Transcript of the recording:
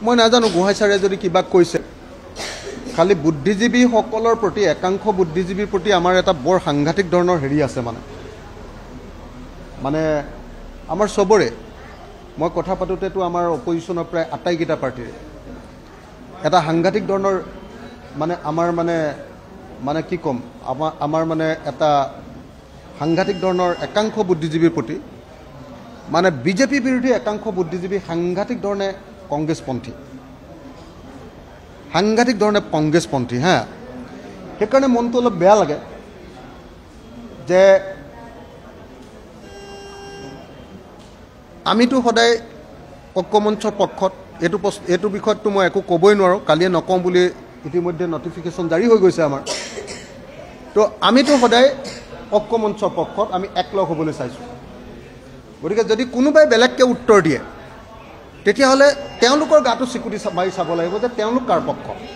মই নাজানো গোহাঁই ছাৰে যদি কিবা কৈছে খালি বুদ্ধিজীৱীসকলৰ প্ৰতি একাংশ বুদ্ধিজীৱীৰ প্ৰতি আমাৰ এটা বৰ সাংঘাতিক ধৰণৰ হেৰি আছে মানে আমাৰ সবৰে মই কথা পাতোতেতো আমাৰ অপজিশ্যনৰ প্ৰায় আটাইকেইটা পাৰ্টিৰে এটা সাংঘাতিক ধৰণৰ আমাৰ মানে কি ক'ম আমাৰ মানে এটা সাংঘাতিক ধৰণৰ একাংশ বুদ্ধিজীৱীৰ প্ৰতি মানে বিজেপি বিৰোধী একাংশ বুদ্ধিজীৱী সাংঘাতিক ধৰণে কংগ্ৰেছপন্থী হা সেইকাৰণে মনটো অলপ বেয়া লাগে যে আমিতো সদায় ঐক্যমঞ্চৰ পক্ষত এইটো বিষয়ততো মই একো ক'বই নোৱাৰোঁ কালিয়ে নকওঁ বুলি ইতিমধ্যে নটিফিকেশ্যন জাৰি হৈ গৈছে আমাৰ তো আমিতো সদায় ঐক্যমঞ্চৰ পক্ষত আমি একলগ হ'বলৈ চাইছোঁ গতিকে যদি কোনোবাই বেলেগকৈ উত্তৰ দিয়ে তেতিয়াহ'লে তেওঁলোকৰ গাটো চিকুটি মাৰি চাব লাগিব যে তেওঁলোক কাৰ পক্ষ